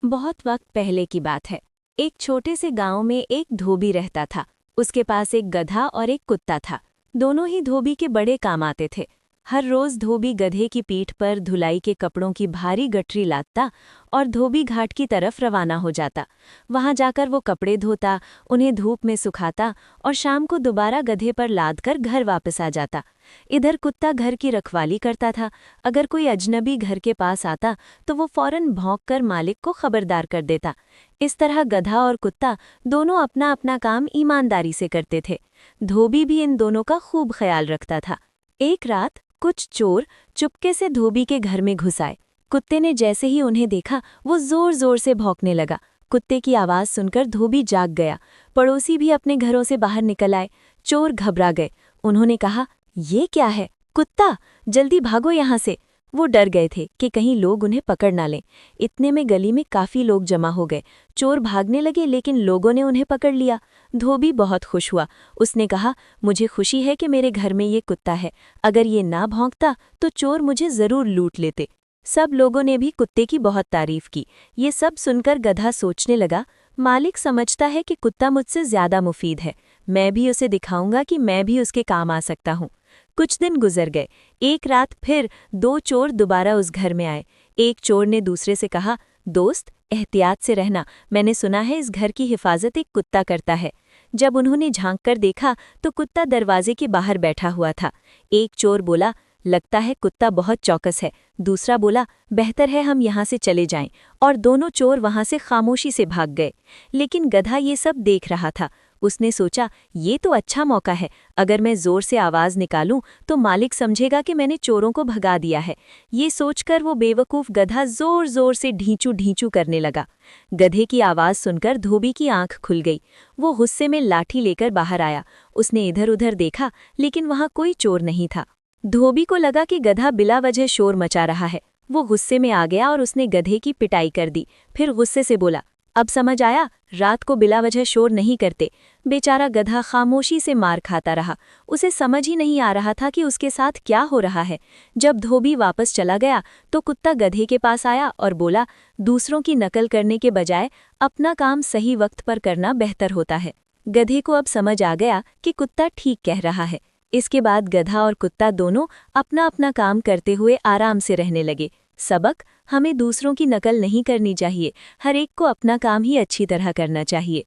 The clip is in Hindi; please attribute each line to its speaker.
Speaker 1: बहुत वक्त पहले की बात है। एक छोटे से गांव में एक धोबी रहता था। उसके पास एक गधा और एक कुत्ता था। दोनों ही धोबी के बड़े काम आते थे। हर रोज धोबी गधे की पीठ पर धुलाई के कपड़ों की भारी गठरी लादता और धोबी घाट की तरफ रवाना हो जाता। वहां जाकर वो कपड़े धोता, उन्हें धूप में सुखाता और शाम को दोबारा गधे पर लादकर घर वापस आ जाता। इधर कुत्ता घर की रखवाली करता था। अगर कोई अजनबी घर के पास आता तो वो फौरन भौंककर मालिक को खबरदार कर देता। इस तरह गधा और कुत्ता दोनों अपना अपना काम ईमानदारी से करते थे। धोबी भी इन दोनों का खूब ख्याल रखता था। एक रात कुछ चोर चुपके से धोबी के घर में घुस आए। कुत्ते ने जैसे ही उन्हें देखा वो जोर जोर से भौंकने लगा। कुत्ते की आवाज सुनकर धोबी जाग गया। पड़ोसी भी अपने घरों से बाहर निकल आए। चोर घबरा गए। उन्होंने कहा, ये क्या है? कुत्ता, जल्दी भागो यहाँ से। वो डर गए थे कि कहीं लोग उन्हें पकड़ ना लें। इतने में गली में काफी लोग जमा हो गए। चोर भागने लगे लेकिन लोगों ने उन्हें पकड़ लिया। धोबी बहुत खुश हुआ। उसने कहा, मुझे खुशी है कि मेरे घर में ये कुत्ता है। अगर ये ना भौंकता तो चोर मुझे जरूर लूट लेते। सब लोगों ने भी कुत्ते की बहुत तारीफ की। ये सब सुनकर गधा सोचने लगा, मालिक समझता है कि कुत्ता मुझसे ज्यादा मुफीद है। मैं भी उसे दिखाऊंगा कि मैं भी उसके काम आ सकता हूँ। कुछ दिन गुजर गए। एक रात फिर दो चोर दोबारा उस घर में आए। एक चोर ने दूसरे से कहा, दोस्त, एहतियात से रहना। मैंने सुना है इस घर की हिफाजत एक कुत्ता करता है। जब उन्होंने झांक कर देखा तो कुत्ता दरवाजे के बाहर बैठा हुआ था। एक चोर बोला, लगता है कुत्ता बहुत चौकस है। दूसरा बोला, बेहतर है हम यहाँ से चले जाएं। और दोनों चोर वहाँ से खामोशी से भाग गए। लेकिन गधा ये सब देख रहा था। उसने सोचा, ये तो अच्छा मौका है। अगर मैं जोर से आवाज निकालूं तो मालिक समझेगा कि मैंने चोरों को भगा दिया है। ये सोचकर वो बेवकूफ गधा जोर जोर से ढींचू ढींचू करने लगा। गधे की आवाज सुनकर धोबी की आंख खुल गई। वो गुस्से में लाठी लेकर बाहर आया। उसने इधर उधर देखा लेकिन वहां कोई चोर नहीं था। धोबी को लगा कि गधा बिला वजह शोर मचा रहा है। वो गुस्से में आ गया और उसने गधे की पिटाई कर दी। फिर गुस्से से बोला, अब समझ आया, रात को बिला वजह शोर नहीं करते। बेचारा गधा खामोशी से मार खाता रहा। उसे समझ ही नहीं आ रहा था कि उसके साथ क्या हो रहा है। जब धोबी वापस चला गया तो कुत्ता गधे के पास आया और बोला, दूसरों की नकल करने के बजाय अपना काम सही वक्त पर करना बेहतर होता है। गधे को अब समझ आ गया कि कुत्ता ठीक कह रहा है। इसके बाद गधा और कुत्ता दोनों अपना अपना काम करते हुए आराम से रहने लगे। सबक, हमें दूसरों की नकल नहीं करनी चाहिए। हर एक को अपना काम ही अच्छी तरह करना चाहिए।